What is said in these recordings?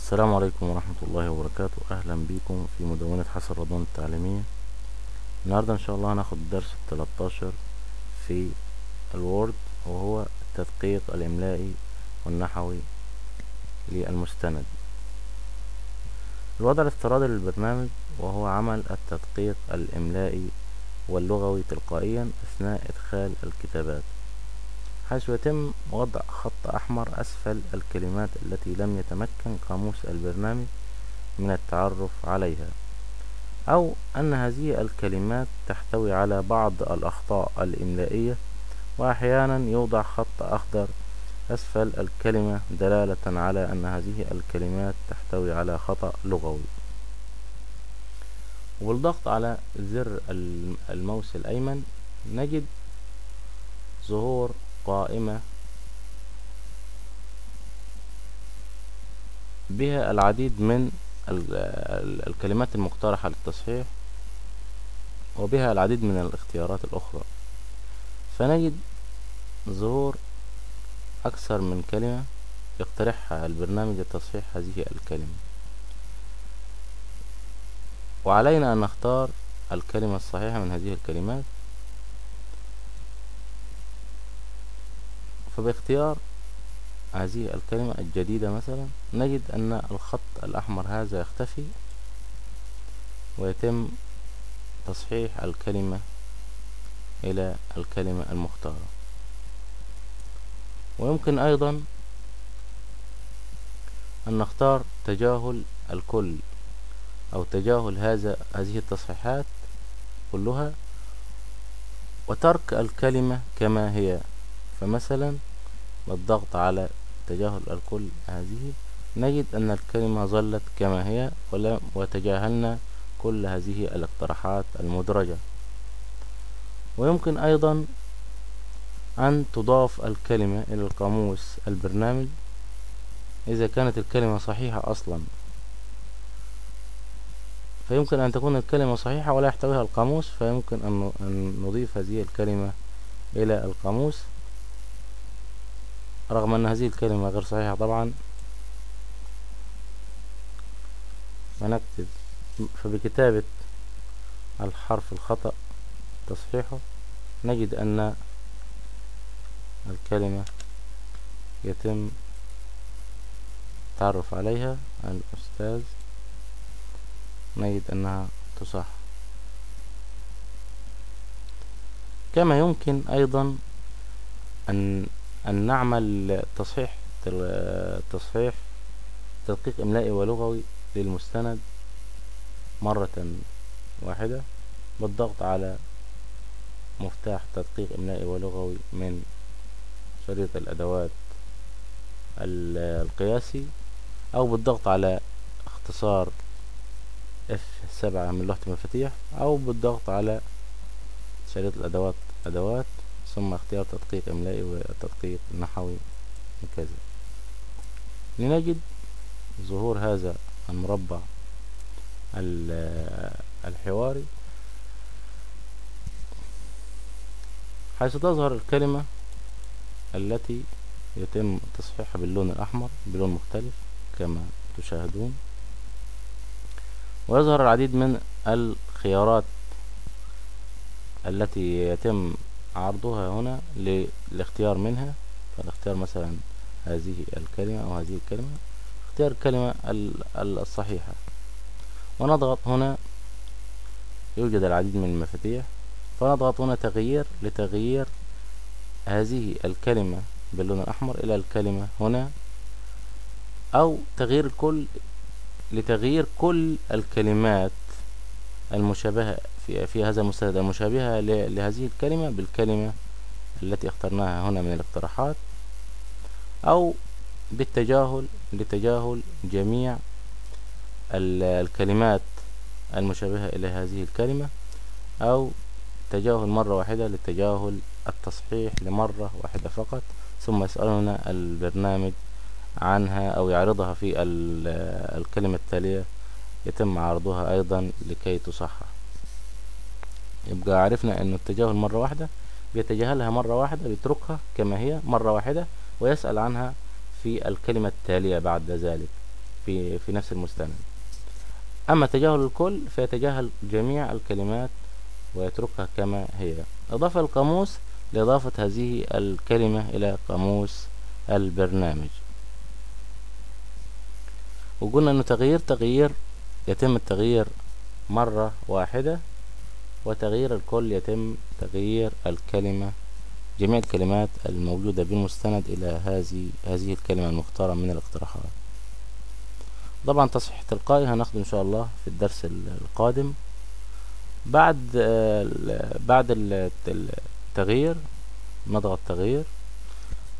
السلام عليكم ورحمة الله وبركاته. أهلا بكم في مدونة حسن رضوان التعليمية. النهاردة إن شاء الله هناخد الدرس 13 في الوورد، وهو التدقيق الإملائي والنحوي للمستند. الوضع الافتراضي للبرنامج وهو عمل التدقيق الإملائي واللغوي تلقائيا أثناء إدخال الكتابات، حيث يتم وضع خط أحمر أسفل الكلمات التي لم يتمكن قاموس البرنامج من التعرف عليها، أو أن هذه الكلمات تحتوي على بعض الأخطاء الإملائية، وأحيانا يوضع خط أخضر أسفل الكلمة دلالة على أن هذه الكلمات تحتوي على خطأ لغوي. وبالضغط على زر الماوس الأيمن نجد ظهور قائمة بها العديد من الكلمات المقترحة للتصحيح، وبها العديد من الاختيارات الأخرى. فنجد ظهور أكثر من كلمة يقترحها البرنامج لتصحيح هذه الكلمة، وعلينا أن نختار الكلمة الصحيحة من هذه الكلمات. فباختيار هذه الكلمة الجديدة مثلا نجد أن الخط الأحمر هذا يختفي، ويتم تصحيح الكلمة إلى الكلمة المختارة. ويمكن أيضا أن نختار تجاهل الكل، أو تجاهل هذه التصحيحات كلها وترك الكلمة كما هي. فمثلا بالضغط على تجاهل الكل هذه نجد أن الكلمة ظلت كما هي، وتجاهلنا كل هذه الاقتراحات المدرجة. ويمكن أيضا أن تضاف الكلمة إلى القاموس البرنامج إذا كانت الكلمة صحيحة أصلا. فيمكن أن تكون الكلمة صحيحة ولا يحتويها القاموس، فيمكن أن نضيف هذه الكلمة إلى القاموس رغم أن هذه الكلمة غير صحيحة طبعا. ونكتب فبكتابة الحرف الخطأ تصحيحه نجد أن الكلمة يتم التعرف عليها الأستاذ، نجد أنها تصح. كما يمكن أيضا أن نعمل تصحيح تدقيق إملائي ولغوي للمستند مرة واحدة بالضغط على مفتاح تدقيق إملائي ولغوي من شريط الأدوات القياسي، أو بالضغط على اختصار F7 من لوحة المفاتيح، أو بالضغط على شريط الأدوات أدوات ثم اختيار تدقيق إملائي والتدقيق النحوي وكذا، لنجد ظهور هذا المربع الحواري، حيث تظهر الكلمة التي يتم تصحيحها باللون الأحمر بلون مختلف كما تشاهدون، ويظهر العديد من الخيارات التي يتم عرضها هنا للاختيار منها. فالاختيار مثلا هذه الكلمة أو هذه الكلمة، اختيار الكلمة الصحيحة، ونضغط هنا يوجد العديد من المفاتيح، فنضغط هنا تغيير لتغيير هذه الكلمة باللون الأحمر إلى الكلمة هنا، أو تغيير الكل لتغيير كل الكلمات المشابهة في هذا المستند المشابهة لهذه الكلمة بالكلمة التي اخترناها هنا من الاقتراحات، أو بالتجاهل لتجاهل جميع الكلمات المشابهة إلى هذه الكلمة، أو تجاهل مرة واحدة لتجاهل التصحيح لمرة واحدة فقط، ثم يسألنا البرنامج عنها أو يعرضها في الكلمة التالية يتم عرضها أيضا لكي تصحح. يبقى عرفنا أن التجاهل مرة واحدة بيتجاهلها مرة واحدة، بيتركها كما هي مرة واحدة، ويسأل عنها في الكلمة التالية بعد ذلك. في نفس المستند. أما تجاهل الكل فيتجاهل جميع الكلمات ويتركها كما هي. أضاف القاموس لإضافة هذه الكلمة إلى قاموس البرنامج. وقلنا أنه تغيير يتم التغيير مرة واحدة، وتغيير الكل يتم تغيير الكلمة، جميع الكلمات الموجودة بالمستند إلى هذه الكلمة المختارة من الاقتراحات. طبعا تصحيح تلقائي هناخده إن شاء الله في الدرس القادم. بعد التغيير، نضغط تغيير،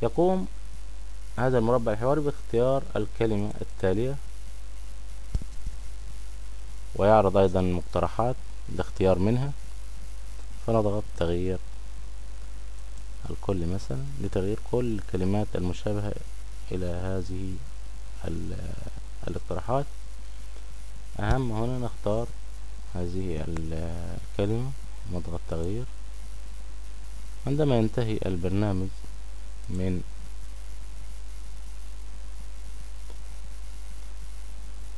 يقوم هذا المربع الحواري باختيار الكلمة التالية، ويعرض أيضا مقترحات الاختيار منها، فنضغط تغيير الكل مثلا لتغيير كل الكلمات المشابهة إلى هذه الاقتراحات. أهم هنا نختار هذه الكلمة، نضغط تغيير. عندما ينتهي البرنامج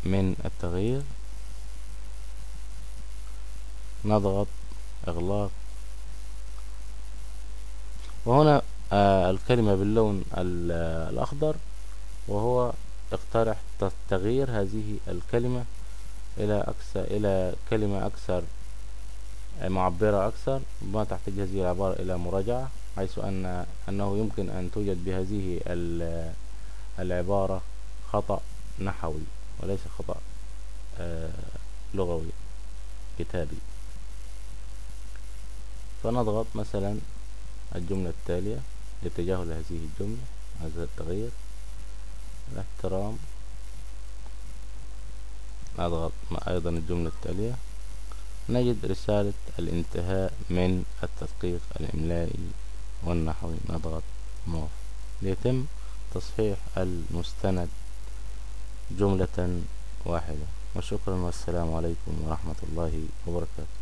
من التغيير نضغط إغلاق، وهنا الكلمة باللون الأخضر، وهو اقترح تغيير هذه الكلمة إلى كلمة أكثر معبرة أكثر، ما تحتاج هذه العبارة إلى مراجعة، حيث أنه يمكن أن توجد بهذه العبارة خطأ نحوي وليس خطأ لغوي كتابي. فنضغط مثلا الجملة التالية لتجاهل هذه الجملة، هذا التغيير، الاحترام. نضغط أيضا الجملة التالية، نجد رسالة الانتهاء من التدقيق الإملائي والنحوي، نضغط موف ليتم تصحيح المستند جملة واحدة. وشكرا، والسلام عليكم ورحمة الله وبركاته.